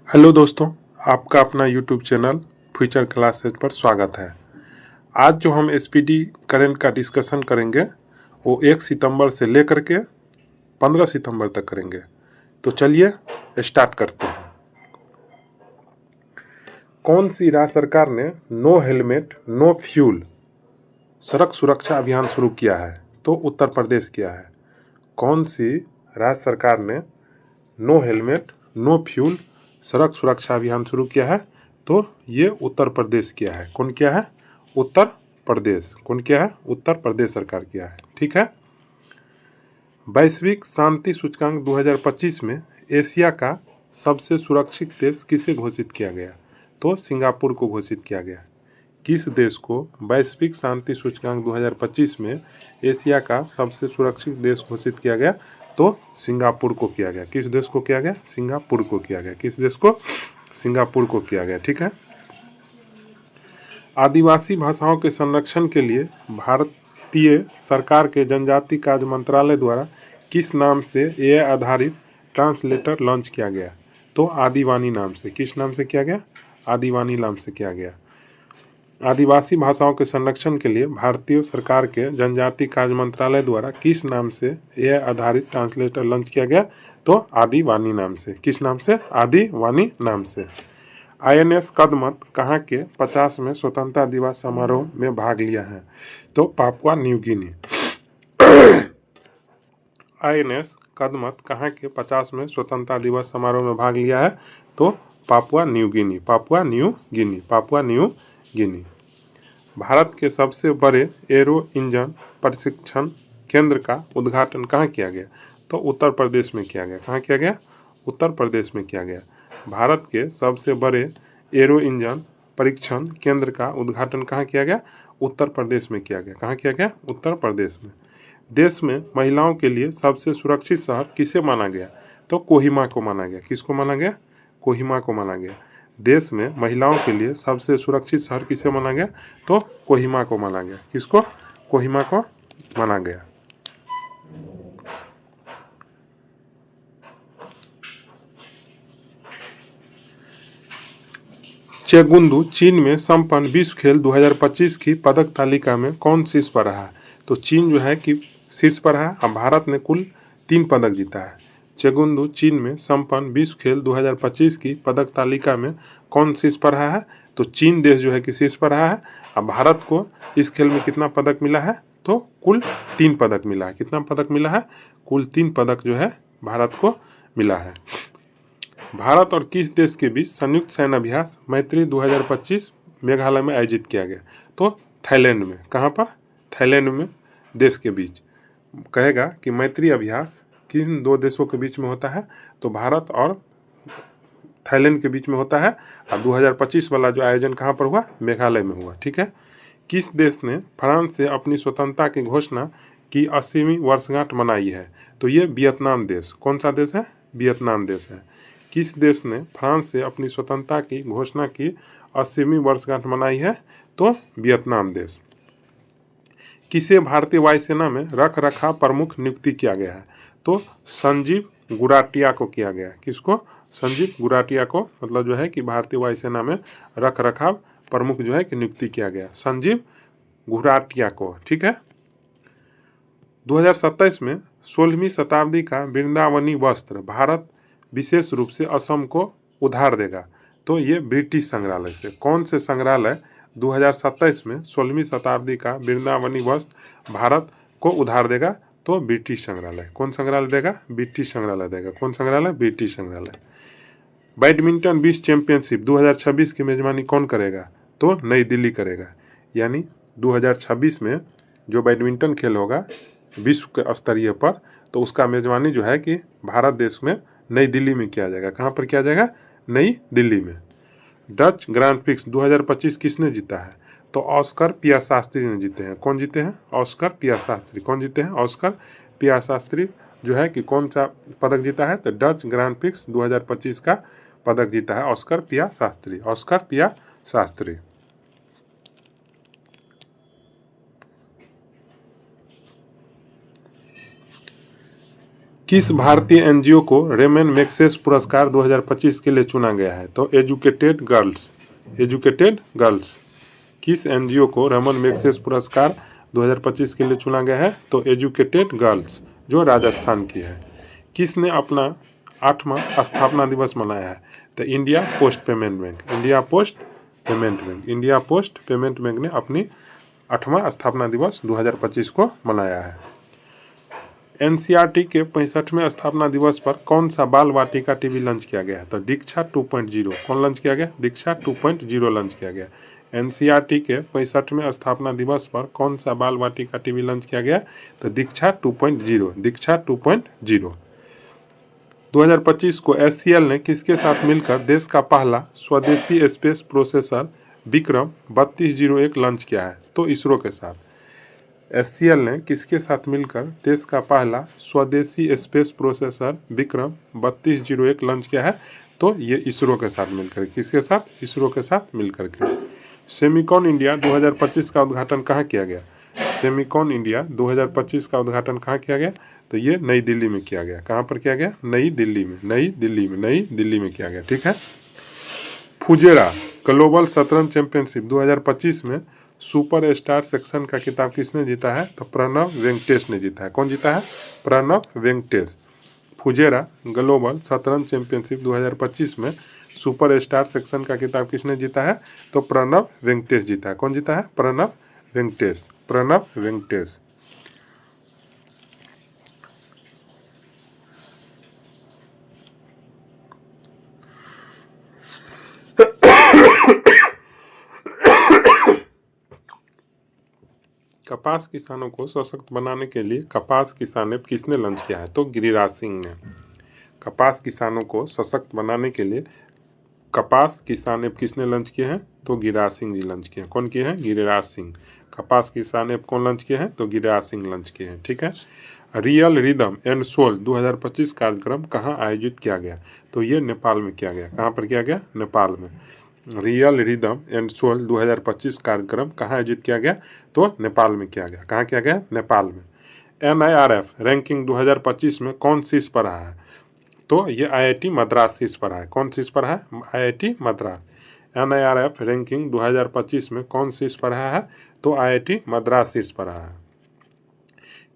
Hello दोस्तों, आपका अपना यूट्यूब चैनल फ्यूचर क्लासेज पर स्वागत है। आज जो हम एसपीडी करंट का डिस्कशन करेंगे वो 1 सितंबर से लेकर के 15 सितंबर तक करेंगे। तो चलिए स्टार्ट करते हैं। कौन सी राज्य सरकार ने नो हेलमेट नो फ्यूल सड़क सुरक्षा अभियान शुरू किया है? तो उत्तर प्रदेश किया है। कौन सी राज्य सरकार ने नो हेलमेट नो फ्यूल सड़क सुरक्षा अभियान शुरू किया है? तो ये उत्तर प्रदेश किया है। कौन किया है? उत्तर प्रदेश। कौन किया है? उत्तर प्रदेश सरकार किया है। ठीक है। वैश्विक शांति सूचकांक 2025 में एशिया का सबसे सुरक्षित देश किसे घोषित किया गया? तो सिंगापुर को घोषित किया गया। किस देश को वैश्विक शांति सूचकांक 2025 में एशिया का सबसे सुरक्षित देश घोषित किया गया? तो सिंगापुर को किया गया। किस देश को किया गया? सिंगापुर को किया गया। किस देश को? सिंगापुर को किया गया। ठीक है। आदिवासी भाषाओं के संरक्षण के लिए भारतीय सरकार के जनजाति कार्य मंत्रालय द्वारा किस नाम से एआई आधारित ट्रांसलेटर लॉन्च किया गया? तो आदिवानी नाम से। किस नाम से किया गया? आदिवानी नाम से किया गया। आदिवासी भाषाओं के संरक्षण के लिए भारतीय सरकार के जनजाति कार्य मंत्रालय द्वारा किस नाम से एआई आधारित ट्रांसलेटर लॉन्च किया गया? तो आदिवानी नाम से। किस नाम से? आदिवानी नाम से। आईएनएस कदमत कहाँ के 50वें स्वतंत्रता दिवस समारोह में भाग लिया है? तो Papua New Guinea. INS Kadmat कहाँ के 50वें स्वतंत्रता दिवस समारोह में भाग लिया है? तो पापुआ न्यू गिनी। पापुआ न्यू गिनी। पापुआ न्यू गिनी। भारत के सबसे बड़े एरो इंजन प्रशिक्षण केंद्र का उद्घाटन कहाँ किया गया? तो उत्तर प्रदेश में किया गया। कहाँ किया गया? उत्तर प्रदेश में किया गया। भारत के सबसे बड़े एरो इंजन परीक्षण केंद्र का उद्घाटन कहाँ किया गया? उत्तर प्रदेश में किया गया। कहाँ किया गया? उत्तर प्रदेश में। देश में महिलाओं के लिए सबसे सुरक्षित शहर किसे माना गया? तो कोहिमा को माना गया। किसको माना गया? कोहिमा को माना गया। देश में महिलाओं के लिए सबसे सुरक्षित शहर किसे माना गया? तो कोहिमा को माना गया। किसको? कोहिमा को माना गया। चेगुंदू चीन में संपन्न विश्व खेल 2025 की पदक तालिका में कौन शीर्ष पर रहा? तो चीन जो है कि शीर्ष पर रहा और भारत ने कुल 3 पदक जीता है। चेगुंदू चीन में संपन्न विश्व खेल 2025 की पदक तालिका में कौन शीर्ष पर रहा है? तो चीन देश जो है कि शीर्ष पर रहा है और भारत को इस खेल में कितना पदक मिला है? तो कुल 3 पदक मिला है। कितना पदक मिला है? कुल 3 पदक जो है भारत को मिला है। भारत और किस देश के बीच संयुक्त सैन्य अभ्यास मैत्री 2025 मेघालय में आयोजित किया गया? तो थाईलैंड में। कहाँ पर? थाईलैंड में देश के बीच। कहेगा कि मैत्री अभ्यास किन 2 देशों के बीच में होता है? तो भारत और थाईलैंड के बीच में होता है। और 2025 वाला जो आयोजन कहाँ पर हुआ? मेघालय में हुआ। ठीक है। किस देश ने फ्रांस से अपनी स्वतंत्रता की घोषणा की 80वीं वर्षगांठ मनाई है? तो ये वियतनाम देश। कौन सा देश है? वियतनाम देश है। किस देश ने फ्रांस से अपनी स्वतंत्रता की घोषणा की 80वीं वर्षगांठ मनाई है? तो वियतनाम देश। किसे भारतीय वायुसेना में रख रखाव प्रमुख नियुक्ति किया गया है? तो संजीव गुराटिया को किया गया। किसको? संजीव गुराटिया को, मतलब जो है कि भारतीय वायुसेना में रख रखाव प्रमुख जो है कि नियुक्ति किया गया संजीव गुराटिया को। ठीक है। 2027 में 16वीं शताब्दी का वृंदावनी वस्त्र भारत विशेष रूप से असम को उधार देगा। तो ये ब्रिटिश संग्रहालय से। कौन से संग्रहालय 2027 में 16वीं शताब्दी का वृंदावनी वस्त्र भारत को उधार देगा? तो ब्रिटिश संग्रहालय। कौन संग्रहालय देगा? ब्रिटिश संग्रहालय देगा। कौन संग्रहालय? ब्रिटिश संग्रहालय। बैडमिंटन विश्व चैंपियनशिप 2026 की मेजबानी कौन करेगा? तो नई दिल्ली करेगा। यानी 2026 में जो बैडमिंटन खेल होगा विश्व के स्तरीय पर, तो उसका मेजबानी जो है कि भारत देश में नई दिल्ली में किया जाएगा। कहाँ पर किया जाएगा? नई दिल्ली में। डच ग्रांड प्रिक्स 2025 किसने जीता है? तो ऑस्कर पियाशास्त्री ने जीते हैं। कौन जीते हैं? ऑस्कर पियाशास्त्री। कौन जीते हैं? ऑस्कर पियाशास्त्री जो है कि कौन सा पदक जीता है? तो डच ग्रांड प्रिक्स 2025 का पदक जीता है ऑस्कर पियाशास्त्री। ऑस्कर पियाशास्त्री। किस भारतीय एनजीओ को रेमन मैग्सेसे पुरस्कार 2025 के लिए चुना गया है? तो एजुकेटेड गर्ल्स। Educated girls. किस एनजीओ को रेमन मैग्सेसे पुरस्कार 2025 के लिए चुना गया है? तो एजुकेटेड गर्ल्स, जो राजस्थान की है। किसने अपना 8वां स्थापना दिवस मनाया है? तो India post payment bank. India post payment bank. India post payment bank ने अपनी 8वां स्थापना दिवस 2025 को मनाया है। एनसीईआरटी के 65वें स्थापना दिवस पर कौन सा बाल वाटिका टीवी लॉन्च किया गया है? तो दीक्षा 2.0। कौन लॉन्च किया गया? दीक्षा 2.0 लॉन्च किया गया। एनसीईआरटी के 65वें स्थापना दिवस पर कौन सा बाल वाटिका टीवी लॉन्च किया गया? तो दीक्षा 2.0। दीक्षा 2.0। 2025 को एचसीएल ने किसके साथ मिलकर देश का पहला स्वदेशी स्पेस प्रोसेसर विक्रम 3201 लॉन्च किया है? तो इसरो के साथ। एचसीएल ने किसके साथ मिलकर देश का पहला स्वदेशी स्पेस प्रोसेसर विक्रम 3201 लॉन्च किया है? तो ये इसरो के साथ मिलकर। किसके साथ? इसरो के साथ मिलकर के। सेमिकॉन इंडिया 2025 का उद्घाटन कहाँ किया गया? सेमिकॉन इंडिया 2025 का उद्घाटन कहाँ किया गया? तो ये नई दिल्ली में किया गया। कहाँ पर किया गया? नई दिल्ली में। नई दिल्ली में। नई दिल्ली में किया गया। ठीक है। फुजेरा ग्लोबल शतरंज चैंपियनशिप 2025 में सुपर स्टार सेक्शन का खिताब किसने जीता है? तो प्रणव वेंकटेश ने जीता है। कौन जीता है? प्रणव वेंकटेश। फुजेरा ग्लोबल शतरंज चैंपियनशिप 2025 में सुपर स्टार सेक्शन का खिताब किसने जीता है? तो प्रणव वेंकटेश जीता है। कौन जीता है? प्रणव वेंकटेश। प्रणव वेंकटेश। कपास किसानों को सशक्त बनाने के लिए कपास किसान ऐप किसने लॉन्च किया है? तो गिरिराज सिंह ने। कपास किसानों को सशक्त बनाने के लिए कपास किसान ऐप किसने लॉन्च किए हैं? तो गिरिराज सिंह जी लॉन्च किए हैं। कौन किए हैं? गिरिराज सिंह। कपास किसान ऐप कौन लॉन्च किए हैं? तो गिरिराज सिंह लॉन्च किए हैं। ठीक है। रियल रिदम एंड सोल 2025 कार्यक्रम कहाँ आयोजित किया गया? तो ये नेपाल में किया गया। कहाँ पर किया गया? नेपाल में। रियल रिदम एंड सोल 2025 कार्यक्रम कहाँ आयोजित किया गया? तो नेपाल में किया गया। कहाँ किया गया? नेपाल में। NIRF रैंकिंग 2025 में कौन शीर्ष पर रहा है? तो ये IIT मद्रास शीर्ष पर है। कौन शीर्ष पर है? IIT मद्रास। NIRF रैंकिंग 2025 में कौन शीर्ष पर रहा है? तो IIT मद्रास शीर्ष पर रहा है।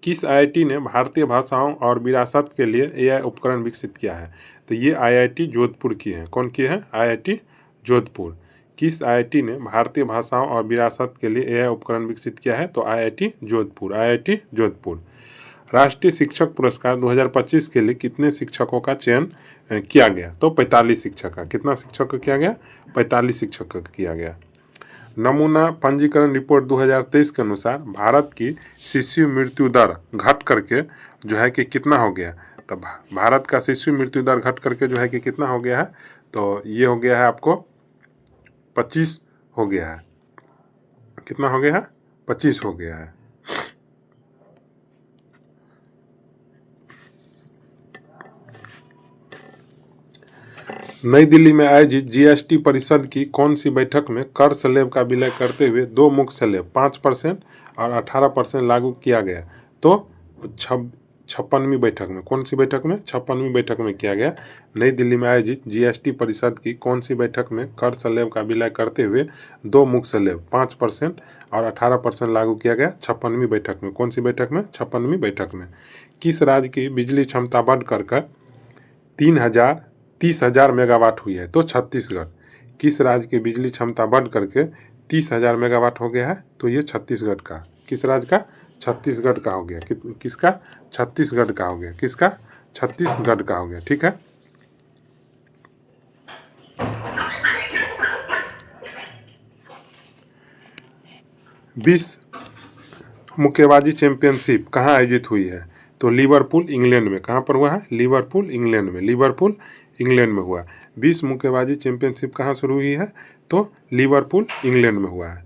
किस IIT ने भारतीय भाषाओं और विरासत के लिए AI उपकरण विकसित किया है? तो ये IIT जोधपुर की है। कौन की है? IIT जोधपुर। किस IIT ने भारतीय भाषाओं और विरासत के लिए AI उपकरण विकसित किया है? तो IIT जोधपुर। IIT जोधपुर। राष्ट्रीय शिक्षक पुरस्कार 2025 के लिए कितने शिक्षकों का चयन किया गया? तो 45 शिक्षक का। कितना शिक्षक का किया गया? 45 शिक्षक का किया गया। नमूना पंजीकरण रिपोर्ट 2023 के अनुसार भारत की शिशु मृत्यु दर घट करके जो है कि कितना हो गया? तो भारत का शिशु मृत्यु दर घट करके जो है कि कितना हो गया है? तो ये हो गया है आपको 25 हो गया है। कितना हो गया है? 25 हो गया है। नई दिल्ली में आयोजित जीएसटी परिषद की कौन सी बैठक में कर स्लैब का विलय करते हुए दो मुख्य स्लैब 5% और 18% लागू किया गया? तो 56वीं बैठक में। कौन सी बैठक में? 56वीं बैठक में किया गया। नई दिल्ली में आयोजित जीएसटी परिषद की कौन सी बैठक में कर स्लैब का विलय करते हुए दो मुख्य स्लैब 5% और 18% लागू किया गया? 56वीं बैठक में। कौन सी बैठक में? 56वीं बैठक में। किस राज्य की बिजली क्षमता बढ़ कर 30,000 मेगावाट हुई है? तो छत्तीसगढ़। किस राज्य की बिजली क्षमता बढ़ करके 30,000 मेगावाट हो गया है? तो ये छत्तीसगढ़ का। किस राज्य का? छत्तीसगढ़ का हो गया। किसका? छत्तीसगढ़ का हो गया। किसका? छत्तीसगढ़ का हो गया। ठीक है। विश्व मुक्केबाजी चैंपियनशिप कहाँ आयोजित हुई है? तो लिवरपूल इंग्लैंड में। कहाँ पर हुआ है? लिवरपूल इंग्लैंड में। लिवरपूल इंग्लैंड में हुआ। विश्व मुक्केबाजी चैंपियनशिप कहाँ शुरू हुई है? तो लिवरपूल इंग्लैंड में हुआ है।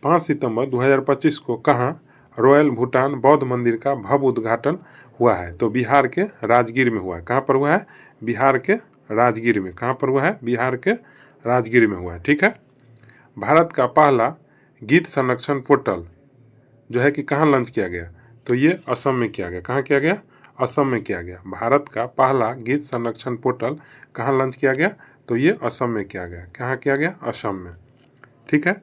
5 सितंबर 2025 को कहाँ रॉयल भूटान बौद्ध मंदिर का भव्य उद्घाटन हुआ है? तो बिहार के राजगीर में हुआ है। कहाँ पर हुआ है? बिहार के राजगीर में। कहाँ पर हुआ है? बिहार के राजगीर में हुआ है। ठीक है। भारत का पहला गीत संरक्षण पोर्टल जो है कि कहाँ लॉन्च किया गया? तो ये असम में किया गया। कहाँ किया गया? असम में किया गया। भारत का पहला गीत संरक्षण पोर्टल कहाँ लॉन्च किया गया? तो ये असम में किया गया। कहाँ किया गया? असम में। ठीक है।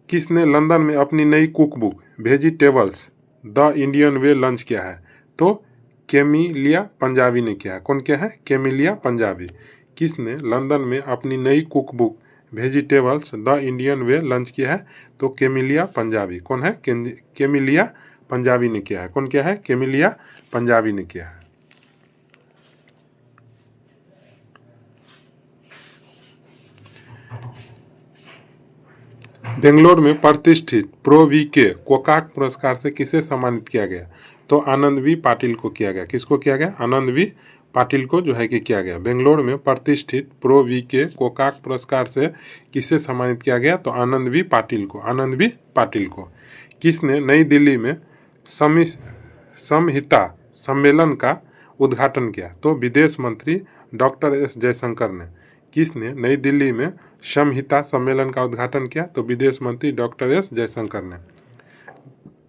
किसने लंदन में अपनी नई cook book vegetables the Indian way launch किया है? तो कैमिलिया पंजाबी ने किया है। कौन किया है? कैमिलिया पंजाबी। किसने लंदन में अपनी नई cook book vegetables the Indian way launch किया है? तो कैमिलिया पंजाबी। कौन है? कैमिलिया पंजाबी ने किया है। कौन किया है? कैमिलिया पंजाबी ने किया है। बेंगलोर में प्रतिष्ठित प्रो वी के कोकाक पुरस्कार से किसे सम्मानित किया गया? तो आनंद वी पाटिल को किया गया। किसको किया गया? आनंद वी पाटिल को जो है कि किया गया। बेंगलोर में प्रतिष्ठित प्रो वी के कोकाक पुरस्कार से किसे सम्मानित किया गया? तो आनंद वी पाटिल को। आनंद वी पाटिल को। किसने नई दिल्ली में समहिता सम्मेलन का उद्घाटन किया? तो विदेश मंत्री डॉक्टर एस जयशंकर ने। किसने नई दिल्ली में समहिता सम्मेलन का उद्घाटन किया? तो विदेश मंत्री डॉक्टर एस जयशंकर ने।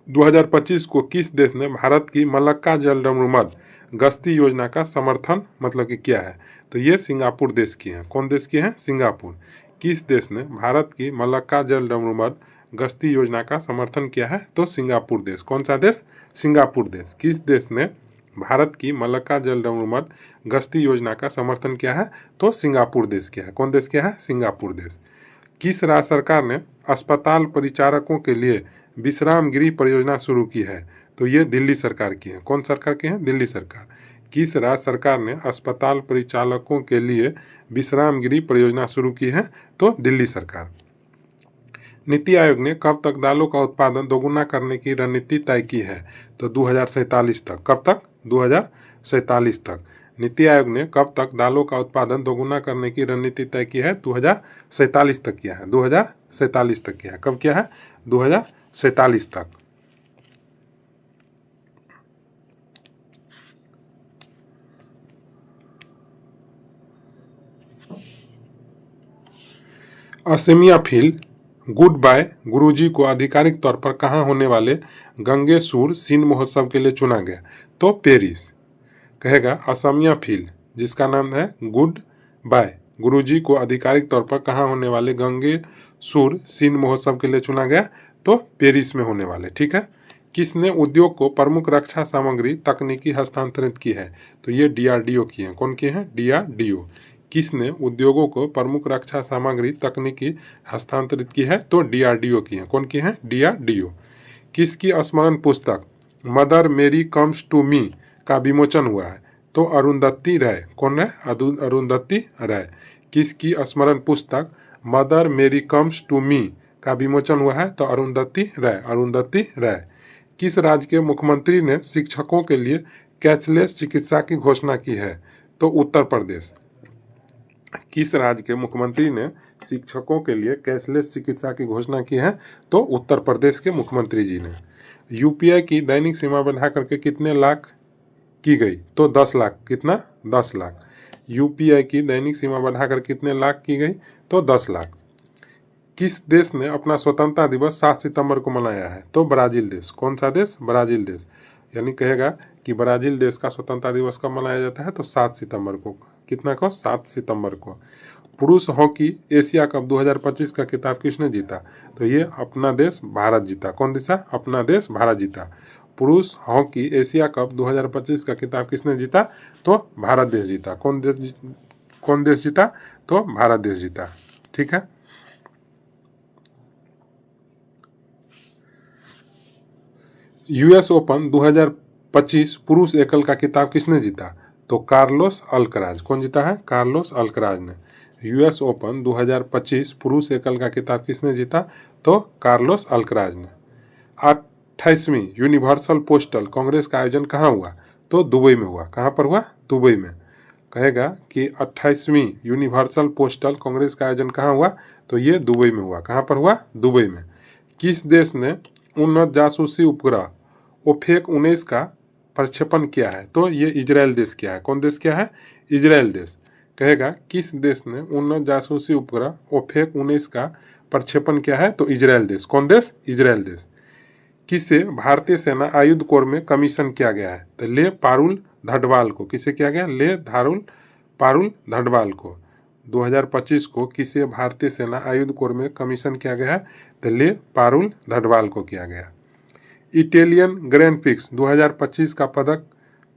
2025 को किस देश ने भारत की मलक्का जलमर्मद गश्ती योजना का समर्थन मतलब कि किया है? तो ये सिंगापुर देश की है। कौन देश की है? सिंगापुर। किस देश ने भारत की मलक्का जलमर्मद गश्ती योजना का समर्थन किया है? तो सिंगापुर देश। कौन सा देश? सिंगापुर देश। किस देश ने भारत की मलक्का जलमर्मद गश्ती योजना का समर्थन किया है? तो सिंगापुर देश किया है। कौन देश किया है? सिंगापुर देश। किस राज्य सरकार ने अस्पताल परिचारकों के लिए विश्राम गृह परियोजना शुरू की है? तो ये दिल्ली सरकार की है। कौन सरकार की है? दिल्ली सरकार। किस राज्य सरकार ने अस्पताल परिचालकों के लिए विश्राम गृह परियोजना शुरू की है? तो दिल्ली सरकार। नीति आयोग ने कब तक दालों का उत्पादन दोगुना करने की रणनीति तय की है? तो 2047 तक। कब तक? 2047 तक। नीति आयोग ने कब तक दालों का उत्पादन दोगुना करने की रणनीति तय की है? 2047 तक किया है। 2047 तक किया है। कब किया है? 2047 तक। असमिया फिल्म गुड बाय गुरुजी को आधिकारिक तौर पर कहाँ होने वाले गंगेसूर सीन महोत्सव के लिए चुना गया? तो पेरिस। कहेगा असमिया फिल्म जिसका नाम है गुड बाय गुरुजी को आधिकारिक तौर पर कहाँ होने वाले गंगेसूर सीन महोत्सव के लिए चुना गया? तो पेरिस में होने वाले। ठीक है। किसने उद्योग को प्रमुख रक्षा सामग्री तकनीकी हस्तांतरित की है? तो ये डीआरडीओ की है। कौन की है? डीआरडीओ। किसने उद्योगों को प्रमुख रक्षा सामग्री तकनीकी हस्तांतरित की है? तो डीआरडीओ की है। कौन की है? डीआरडीओ। किसकी स्मरण पुस्तक मदर मेरी कम्स टू मी का विमोचन हुआ है? तो अरुंधति राय। कौन है? अरुंधति राय। किसकी स्मरण पुस्तक मदर मेरी कम्स टू मी का विमोचन हुआ है? तो अरुंधति राय। अरुंधति राय। किस राज्य के मुख्यमंत्री ने शिक्षकों के लिए कैशलेस चिकित्सा की घोषणा की है? तो उत्तर प्रदेश। किस राज्य के मुख्यमंत्री ने शिक्षकों के लिए कैशलेस चिकित्सा की घोषणा की है? तो उत्तर प्रदेश के मुख्यमंत्री जी ने। यूपीआई की दैनिक सीमा बढ़ा करके कितने लाख की गई? तो 10 लाख। कितना? 10 लाख। यूपीआई की दैनिक सीमा बढ़ाकर कितने लाख की गई? तो 10 लाख। किस देश ने अपना स्वतंत्रता दिवस 7 सितंबर को मनाया है? तो ब्राजील देश। कौन सा देश? ब्राजील देश। यानी कहेगा कि ब्राजील देश का स्वतंत्रता दिवस कब मनाया जाता है? तो 7 सितंबर को। कितना को? 7 सितंबर को। पुरुष हॉकी एशिया कप 2025 का खिताब किसने जीता? तो ये अपना देश भारत जीता। कौन देश? अपना देश भारत जीता। पुरुष हॉकी एशिया कप 2025 का खिताब किसने जीता? तो भारत देश जीता। कौन देश जीता? तो भारत देश जीता। ठीक है। यूएस ओपन 2025 पुरुष एकल का खिताब किसने जीता? तो कार्लोस अल्कराज। कौन जीता है? कार्लोस अल्कराज ने। यूएस ओपन 2025 पुरुष एकल का खिताब किसने जीता? तो कार्लोस अल्कराज ने। 28वीं यूनिवर्सल पोस्टल कांग्रेस का आयोजन कहाँ हुआ? तो दुबई में हुआ। कहाँ पर हुआ? दुबई में। कहेगा कि 28वीं यूनिवर्सल पोस्टल कांग्रेस का आयोजन कहाँ हुआ? तो ये दुबई में हुआ। कहाँ पर हुआ? दुबई में। किस देश ने उन्नत जासूसी उपग्रह ओफेक-19 का प्रक्षेपण किया है? तो ये इजराइल देश किया है। कौन देश किया है? इजराइल देश। कहेगा किस देश ने उन्नत जासूसी उपग्रह ओफेक-19 का प्रक्षेपण किया है? तो इजराइल देश। कौन देश? इजराइल देश। किसे भारतीय सेना आयुध कोर में कमीशन किया गया है? तो ले पारुल धडवाल को। किसे किया गया? ले पारुल धडवाल को। 2025 को किसे भारतीय सेना आयुध कोर में कमीशन किया गया है? तो ले पारुल धडवाल को किया गया। इटालियन ग्रैंड प्रिक्स 2025 का पदक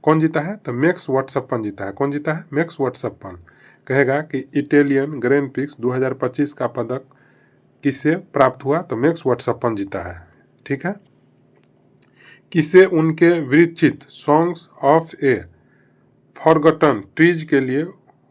कौन जीता है? तो मैक्स वर्स्टैपेन जीता है। कौन जीता है? Max Verstappen. कहेगा कि इटालियन ग्रैंड प्रिक्स 2025 का पदक किसे प्राप्त हुआ? तो मैक्स वर्स्टैपेन जीता है। ठीक है। किसे उनके विरचित songs of a forgotten trees के लिए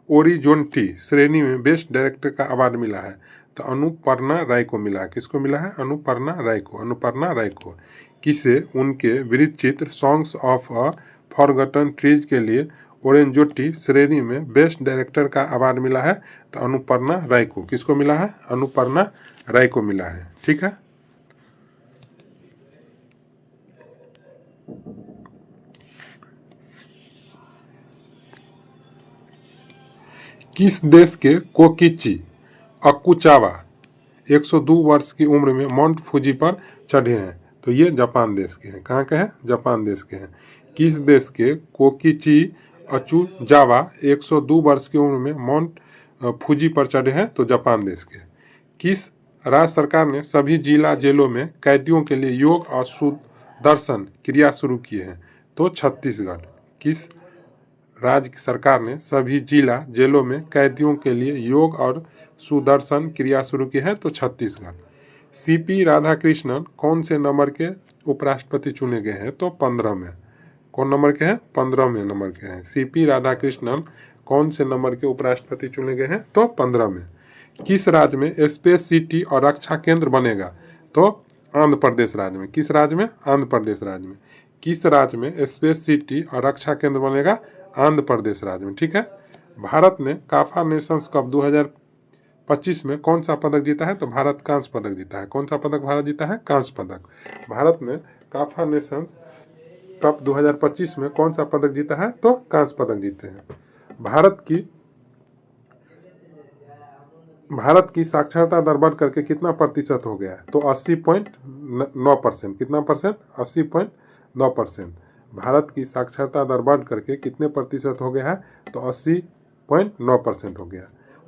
ओरिजोंटी श्रेणी में बेस्ट डायरेक्टर का अवार्ड मिला है? तो अनुपर्णा राय को मिला है। किसको मिला है? अनुपर्णा राय को। अनुपर्णा राय को। किसे उनके विरचित songs of a forgotten trees के लिए ओरेंजोटी श्रेणी में बेस्ट डायरेक्टर का अवार्ड मिला है? तो अनुपर्णा राय को। किसको मिला है? अनुपर्णा राय को मिला है। ठीक है। किस देश के कोकिची अकुचावा 102 वर्ष की उम्र में माउंट फूजी पर चढ़े हैं? तो ये जापान देश के हैं। कहाँ के हैं? जापान देश के हैं। किस देश के कोकिची अकुचावा 102 वर्ष की उम्र में माउंट फूजी पर चढ़े हैं? तो जापान देश के। किस राज्य सरकार ने सभी जिला जेलों में कैदियों के लिए योग और सुदर्शन क्रिया शुरू किए हैं? तो छत्तीसगढ़। किस राज्य सरकार ने सभी जिला जेलों में कैदियों के लिए योग और सुदर्शन क्रिया शुरू की है? तो छत्तीसगढ़। सीपी राधाकृष्णन कौन से नंबर के उपराष्ट्रपति चुने गए हैं? तो 15 में। कौन नंबर के हैं? 15वें नंबर के हैं। सीपी राधाकृष्णन कौन से नंबर के उपराष्ट्रपति चुने गए हैं? तो 15 में। किस राज्य में स्पेस सिटी और रक्षा केंद्र बनेगा? तो आंध्र प्रदेश राज्य में। किस राज्य में? आंध्र प्रदेश राज्य में। किस राज्य में स्पेस सिटी और रक्षा केंद्र बनेगा? आंध्र प्रदेश राज्य में। ठीक है। भारत ने काफा नेशंस कप 2025 में कौन सा पदक जीता है? तो भारत कांस्य पदक जीता है। कौन सा पदक भारत जीता है? कांस्य पदक। भारत ने काफा नेशंस कप 2025 में कौन सा पदक जीता है? तो कांस्य पदक जीते हैं। भारत की साक्षरता दर बढ़ करके कितना प्रतिशत हो गया है? तो 80.9%। कितना परसेंट? 80.9%। भारत की साक्षरता दर बढ़ करके कितने प्रतिशत हो गया है? तो 80.9% हो गया।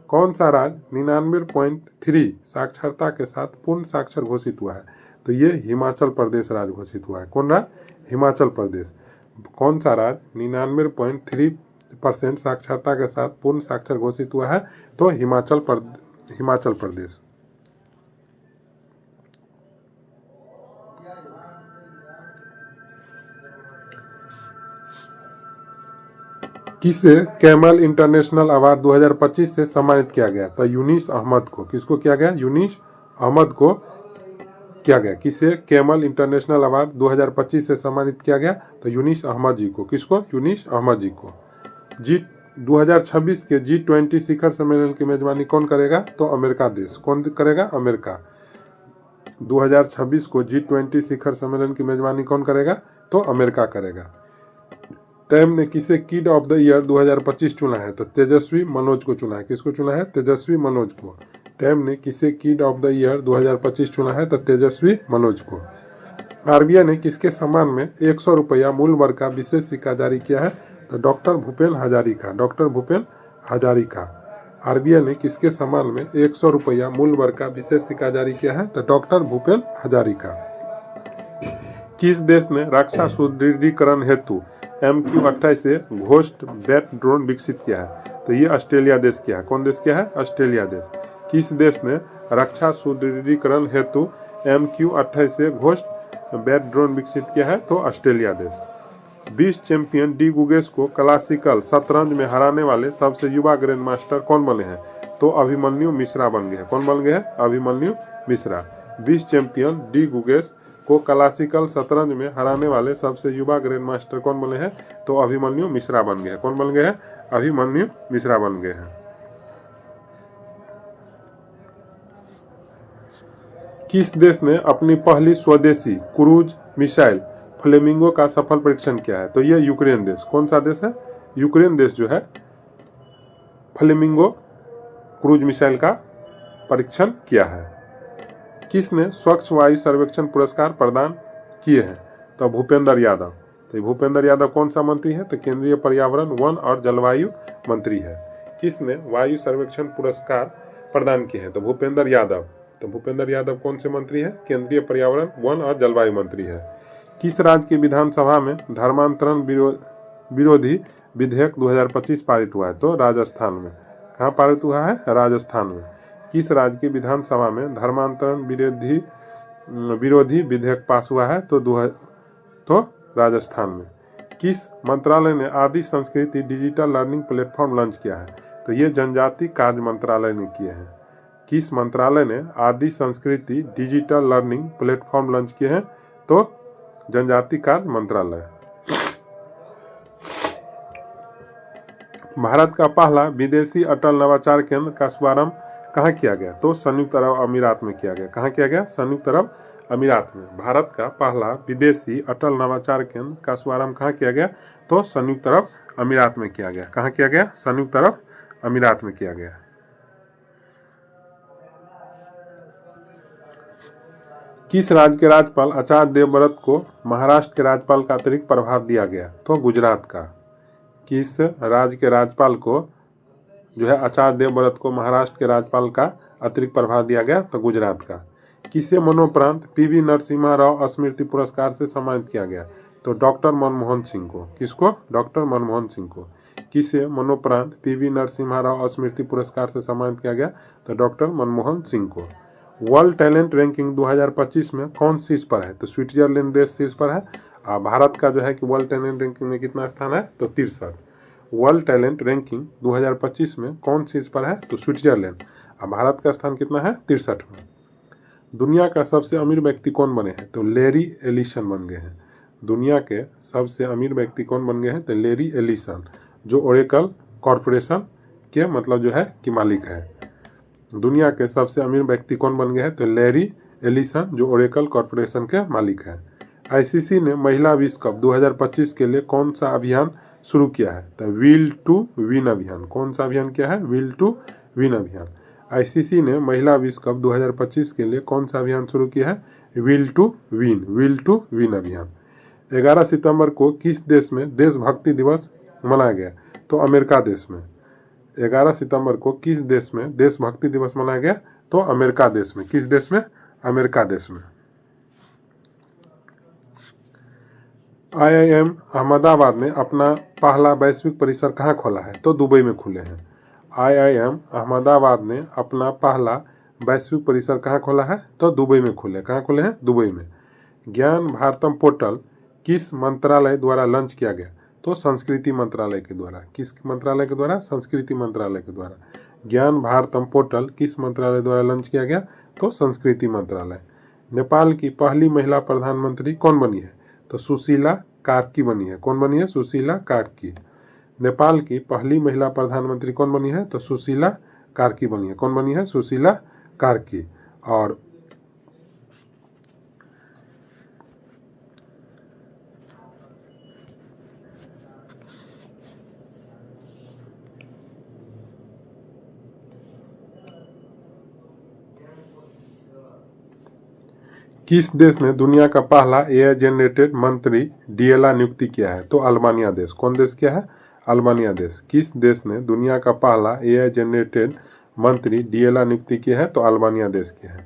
कौन सा राज्य 99.3 साक्षरता के साथ पूर्ण साक्षर घोषित हुआ है? तो ये हिमाचल प्रदेश राज्य घोषित हुआ है। कौन राज्य? हिमाचल प्रदेश। कौन सा राज्य 99.3% साक्षरता के साथ पूर्ण साक्षर घोषित हुआ है? तो हिमाचल प्रदेश। किसे कैमल इंटरनेशनल अवार्ड 2025 से सम्मानित किया गया? तो यूनिस अहमद को। किसको किया गया? यूनिस अहमद को किया गया। किसे कैमल इंटरनेशनल अवार्ड 2025 से सम्मानित किया गया? तो यूनिस अहमद जी को। किसको? यूनिस अहमद जी को। 2026 के G20 शिखर सम्मेलन की मेजबानी कौन करेगा? तो अमेरिका देश। कौन करेगा? अमेरिका। 2026 को G20 शिखर सम्मेलन की मेजबानी कौन करेगा? तो अमेरिका करेगा। टाइम ने किसे किड ऑफ द ईयर 2025 चुना है? तो तेजस्वी मनोज को चुना है। किसको चुना है? तेजस्वी मनोज को। टाइम ने किसे किड ऑफ द ईयर 2025 चुना है? तो तेजस्वी मनोज को। आरबीआई ने किसके सम्मान में 100 रुपया मूल्य वर्ग का विशेष सिक्का जारी किया है? तो doctor Bhupen Hazarika. Doctor Bhupen Hazarika. RBI ने किसके सम्मान में 100 रुपया मूल्य वर्ग का विशेष सिक्का जारी किया है? तो डॉक्टर भूपेन हजारिका। किस देश ने रक्षा सुदृढ़ीकरण हेतु MQ-28 से घोस्ट बैट ड्रोन विकसित किया है? तो ये ऑस्ट्रेलिया देश किया है। कौन देश किया है? ऑस्ट्रेलिया देश। किस देश ने रक्षा सुदृढ़ीकरण हेतु MQ-28 से घोस्ट बैट ड्रोन विकसित किया है? तो ऑस्ट्रेलिया देश। 20 चैंपियन डी गुगेस को क्लासिकल शतरंज में हराने वाले सबसे युवा ग्रैंड मास्टर कौन बने हैं? तो अभिमन्यु मिश्रा बन गए हैं। कौन बन गए हैं? अभिमन्यु मिश्रा। 20 चैंपियन डी गुगेस को क्लासिकल शतरंज में हराने वाले सबसे युवा ग्रैंड मास्टर कौन बने हैं? तो अभिमन्यु मिश्रा बन गए हैं। कौन बन गए हैं? अभिमन्यु मिश्रा बन गए हैं। किस देश ने अपनी पहली स्वदेशी क्रूज मिसाइल फ्लेमिंगो का सफल परीक्षण किया है? तो ये यूक्रेन देश। कौन सा देश है? यूक्रेन देश जो है फ्लेमिंगो क्रूज मिसाइल का परीक्षण किया है। किसने स्वच्छ वायु सर्वेक्षण पुरस्कार प्रदान किए हैं? तो भूपेंद्र यादव। तो भूपेंद्र यादव कौन सा मंत्री है? तो केंद्रीय पर्यावरण, वन और जलवायु मंत्री है। किसने वायु सर्वेक्षण पुरस्कार प्रदान किए हैं? तो भूपेंद्र यादव। तो भूपेंद्र यादव कौन से मंत्री है? केंद्रीय पर्यावरण, वन और जलवायु मंत्री है। किस राज्य की विधानसभा में धर्मांतरण विरोधी विधेयक 2025 पारित हुआ है? तो राजस्थान में। कहाँ पारित हुआ है? राजस्थान में। किस राज्य की विधानसभा में धर्मांतरण विरोधी विधेयक पास हुआ है? तो राजस्थान में। किस मंत्रालय ने आदि संस्कृति डिजिटल लर्निंग प्लेटफॉर्म लॉन्च किया है? तो ये जनजाति कार्य मंत्रालय ने किए हैं। किस मंत्रालय ने आदि संस्कृति डिजिटल लर्निंग प्लेटफॉर्म लॉन्च किए हैं? तो जनजाति कार्य मंत्रालय। भारत का पहला विदेशी अटल नवाचार केंद्र का शुभारंभ कहाँ किया गया? तो संयुक्त अरब अमीरात में किया गया। कहाँ किया गया? संयुक्त अरब अमीरात में। भारत का पहला विदेशी अटल नवाचार केंद्र का शुभारंभ कहाँ किया गया? तो संयुक्त अरब अमीरात में किया गया। कहाँ किया गया? संयुक्त अरब अमीरात में किया गया। किस राज्य के राज्यपाल आचार्य देवव्रत को महाराष्ट्र के राज्यपाल का अतिरिक्त प्रभार दिया गया? तो गुजरात का। किस राज्य के राज्यपाल को जो है आचार्य देवव्रत को महाराष्ट्र के राज्यपाल का अतिरिक्त प्रभार दिया गया? तो गुजरात का। किसे मरणोपरांत पीवी नरसिम्हा राव स्मृति पुरस्कार से सम्मानित किया गया? तो डॉक्टर मनमोहन सिंह को। किसको? डॉक्टर मनमोहन सिंह को। किसे मरणोपरांत पीवी नरसिम्हा राव स्मृति पुरस्कार से सम्मानित किया गया? तो डॉक्टर मनमोहन सिंह को। वर्ल्ड टैलेंट रैंकिंग 2025 में कौन शीर्ष पर है? तो स्विट्जरलैंड देश शीर्ष पर है। और भारत का जो है कि वर्ल्ड टैलेंट रैंकिंग में कितना स्थान है? तो 63। वर्ल्ड टैलेंट रैंकिंग 2025 में कौन शीर्ष पर है? तो स्विट्जरलैंड। और भारत का स्थान कितना है? 63 में। दुनिया का सबसे अमीर व्यक्ति कौन बने हैं? तो लैरी एलिसन बन गए हैं। दुनिया के सबसे अमीर व्यक्ति कौन बन गए हैं? तो लैरी एलिसन, जो ओरेकल कॉरपोरेशन के मतलब जो है कि मालिक है। दुनिया के सबसे अमीर व्यक्ति कौन बन गए हैं? तो लैरी एलिसन, जो ओरेकल कॉरपोरेशन के मालिक है। आईसीसी ने महिला विश्व कप 2025 के लिए कौन सा अभियान शुरू किया है? तो विल टू विन अभियान। कौन सा अभियान किया है? विल टू विन अभियान। आईसीसी ने महिला विश्व कप 2025 के लिए कौन सा अभियान शुरू किया है? विल टू विन अभियान। 11 सितंबर को किस देश में देशभक्ति दिवस मनाया गया? तो अमेरिका देश में। 11 सितंबर को किस देश में देशभक्ति दिवस मनाया गया? तो अमेरिका देश में। किस देश में? अमेरिका देश में। IIM अहमदाबाद ने अपना पहला वैश्विक परिसर कहाँ खोला है? तो दुबई में खुले हैं। IIM अहमदाबाद ने अपना पहला वैश्विक परिसर कहाँ खोला है? तो दुबई में खुले। कहाँ खुले हैं? दुबई में। ज्ञान भारतम पोर्टल किस मंत्रालय द्वारा लॉन्च किया गया? तो संस्कृति मंत्रालय के द्वारा। किस मंत्रालय के द्वारा? संस्कृति मंत्रालय के द्वारा। ज्ञान भारतम पोर्टल किस मंत्रालय द्वारा लॉन्च किया गया? तो संस्कृति मंत्रालय। नेपाल की पहली महिला प्रधानमंत्री कौन बनी है? तो सुशीला कार्की बनी है। कौन बनी है? सुशीला कार्की। नेपाल की पहली महिला प्रधानमंत्री कौन बनी है? तो सुशीला कार्की बनी है। कौन बनी है? सुशीला कार्की। और किस देश ने दुनिया का पहला एआई जनरेटेड मंत्री डीएलआ नियुक्ति किया है? तो अल्बानिया देश। कौन देश किया है? अल्बानिया देश। किस देश ने दुनिया का पहला एआई जनरेटेड मंत्री डीएलआ नियुक्ति किया है? तो अल्बानिया देश किया है।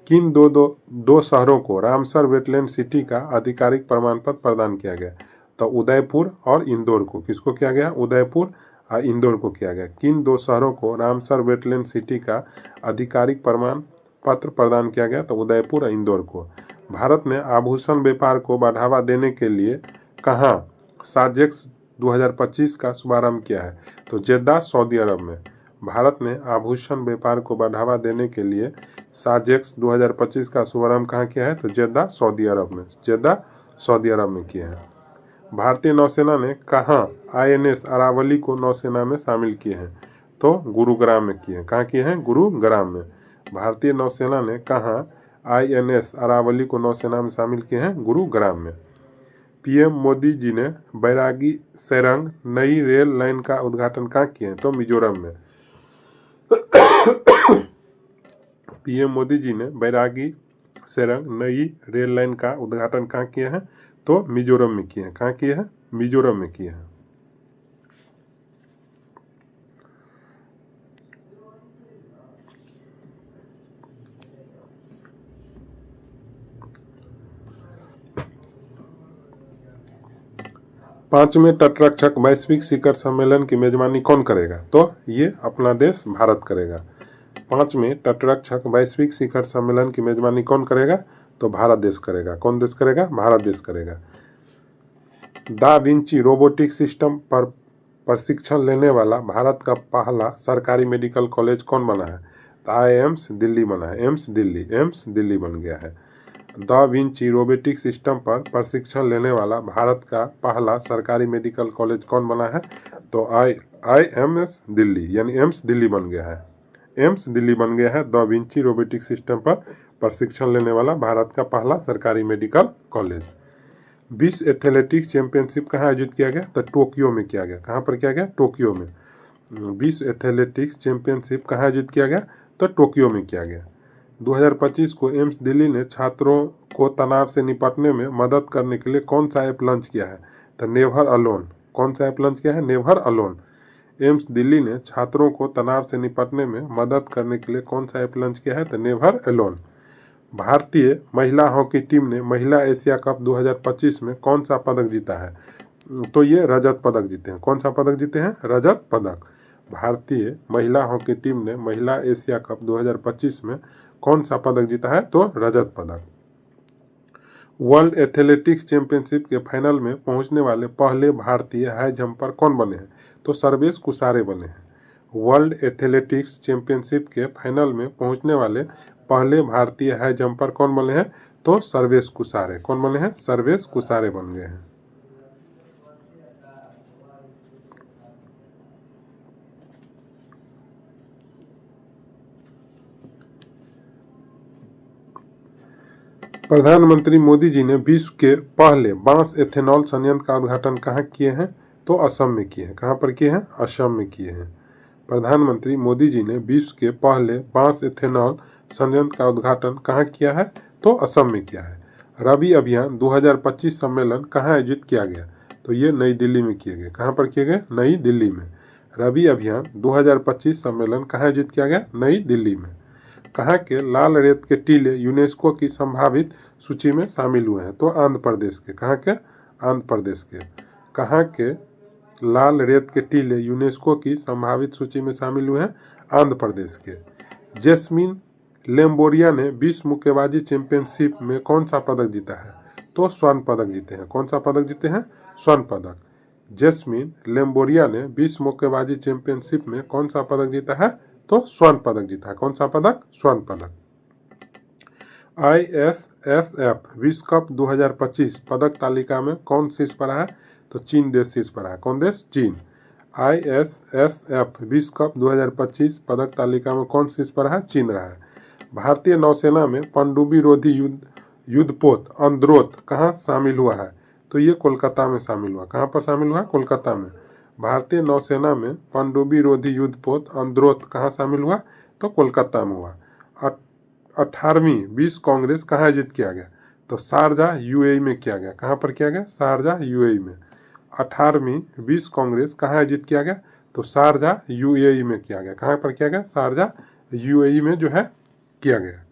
किन दो शहरों को रामसर वेटलैंड सिटी का आधिकारिक प्रमाण पत्र प्रदान किया गया? तो उदयपुर और इंदौर को। किसको किया गया? उदयपुर और इंदौर को किया गया। किन दो शहरों को रामसर वेटलैंड सिटी का आधिकारिक प्रमाण पत्र प्रदान किया गया? तो उदयपुर और इंदौर को। भारत ने आभूषण व्यापार को बढ़ावा देने के लिए कहाँ साजेक्स 2025 का शुभारंभ किया है? तो जेद्दा, सऊदी अरब में। भारत ने आभूषण व्यापार को बढ़ावा देने के लिए साजेक्स 2025 का शुभारंभ कहाँ किया है? तो जेद्दा, सऊदी अरब में। जेद्दा, सऊदी अरब में किया है। भारतीय नौसेना ने कहाँ INS अरावली को नौसेना में शामिल किए हैं? तो गुरुग्राम में किए हैं। कहाँ किए हैं? गुरुग्राम में। भारतीय नौसेना ने कहाँ INS अरावली को नौसेना में शामिल किए हैं? गुरुग्राम में। PM मोदी जी ने बैरागी सेरंग नई रेल लाइन का उद्घाटन कहाँ किए हैं? तो मिजोरम में। PM मोदी जी ने बैरागी सेरंग नई रेल लाइन का उद्घाटन कहाँ किए हैं? तो मिजोरम में किए हैं। कहाँ किए हैं? मिजोरम में किए हैं। पांचवें तटरक्षक वैश्विक शिखर सम्मेलन की मेजबानी कौन करेगा? तो ये अपना देश भारत करेगा। पांचवें तटरक्षक वैश्विक शिखर सम्मेलन की मेजबानी कौन करेगा? तो भारत देश करेगा। कौन देश करेगा? भारत देश करेगा। दा विंची रोबोटिक सिस्टम पर प्रशिक्षण लेने वाला भारत का पहला सरकारी मेडिकल कॉलेज कौन बना है? तो एम्स दिल्ली बना है। एम्स दिल्ली बन गया है। दा विंची रोबोटिक सिस्टम पर प्रशिक्षण लेने वाला भारत का पहला सरकारी मेडिकल कॉलेज कौन बना है? तो IIMS दिल्ली, यानी एम्स दिल्ली बन गया है। एम्स दिल्ली बन गया है दा विंची रोबोटिक सिस्टम पर प्रशिक्षण लेने वाला भारत का पहला सरकारी मेडिकल कॉलेज। विश्व एथलेटिक्स चैंपियनशिप कहाँ आयोजित किया गया? तो टोक्यो में किया गया। कहाँ पर किया गया? टोक्यो में। विश्व एथलेटिक्स चैंपियनशिप कहाँ आयोजित किया गया? तो टोक्यो में किया गया। 2025 को एम्स दिल्ली ने छात्रों को तनाव से निपटने में मदद करने के लिए कौन सा ऐप लॉन्च किया है? तो नेवर अलोन। कौन सा ऐप लॉन्च किया है? Never alone. एम्स दिल्ली ने छात्रों को तनाव से निपटने में मदद करने के लिए कौन सा ऐप लॉन्च किया है? तो नेवर अलोन। भारतीय महिला हॉकी टीम ने महिला एशिया कप 2025 में कौन सा पदक जीता है? तो ये रजत पदक जीते हैं। कौन सा पदक जीते हैं? रजत पदक। भारतीय महिला हॉकी टीम ने महिला एशिया कप 2025 में कौन सा पदक जीता है? तो रजत पदक। वर्ल्ड एथलेटिक्स चैंपियनशिप के फाइनल में पहुंचने वाले पहले भारतीय हाई जंपर कौन बने हैं? तो सर्वेश कुसारे बने हैं। वर्ल्ड एथलेटिक्स चैंपियनशिप के फाइनल में पहुंचने वाले पहले भारतीय हाई जंपर कौन बने हैं? तो सर्वेश कुसारे। कौन बने हैं? सर्वेश कुसारे बन गए हैं। प्रधानमंत्री मोदी जी ने विश्व के पहले बांस एथेनॉल संयंत्र का उद्घाटन कहाँ किए हैं? तो असम में किए हैं। कहाँ पर किए हैं? असम में किए हैं। प्रधानमंत्री मोदी जी ने विश्व के पहले बांस एथेनॉल संयंत्र का उद्घाटन कहाँ किया है? तो असम में किया है। रबी अभियान 2025 सम्मेलन कहाँ आयोजित किया गया? तो ये नई दिल्ली में किए गए। कहाँ पर किए गए? नई दिल्ली में। रबी अभियान 2025 सम्मेलन कहाँ आयोजित किया गया? नई दिल्ली में। कहाँ के लाल रेत के टीले यूनेस्को की संभावित सूची में शामिल हुए हैं? तो आंध्र प्रदेश के। कहाँ के? आंध्र प्रदेश के। कहाँ के लाल रेत के टीले यूनेस्को की संभावित सूची में शामिल हुए हैं? आंध्र प्रदेश के। जैस्मिन लेम्बोरिया ने विश्व मुक्केबाजी चैंपियनशिप में कौन सा पदक जीता है? तो स्वर्ण पदक जीते हैं। कौन सा पदक जीते हैं? स्वर्ण पदक। जैस्मिन लेम्बोरिया ने विश्व मुक्केबाजी चैंपियनशिप में कौन सा पदक जीता है? तो स्वर्ण पदक जीता है। कौन सा पदक? स्वर्ण पदक। ISSF विश्व कप 2025 पदक तालिका में कौन शीर्ष पर है? तो चीन देश शीर्ष पर है। कौन देश? चीन। ISSF विश्व कप 2025 पदक तालिका में कौन शीर्ष पर है? चीन रहा है। भारतीय नौसेना में पनडुब्बी रोधी युद्धपोत अंद्रोथ कहाँ शामिल हुआ है? तो ये कोलकाता में शामिल हुआ। कहाँ पर शामिल हुआ? कोलकाता में। भारतीय नौसेना में पनडुब्बी रोधी युद्धपोत अंद्रोथ कहाँ शामिल हुआ? तो कोलकाता में हुआ। 18वीं विश्व कांग्रेस कहाँ आयोजित किया गया? तो शारजाह UAE में किया गया। कहाँ पर किया गया? शारजाह UAE में। 18वीं विश्व कांग्रेस कहाँ आयोजित किया गया? तो शारजाह UAE में किया गया। कहाँ पर किया गया? शारजाह UAE में जो है किया गया।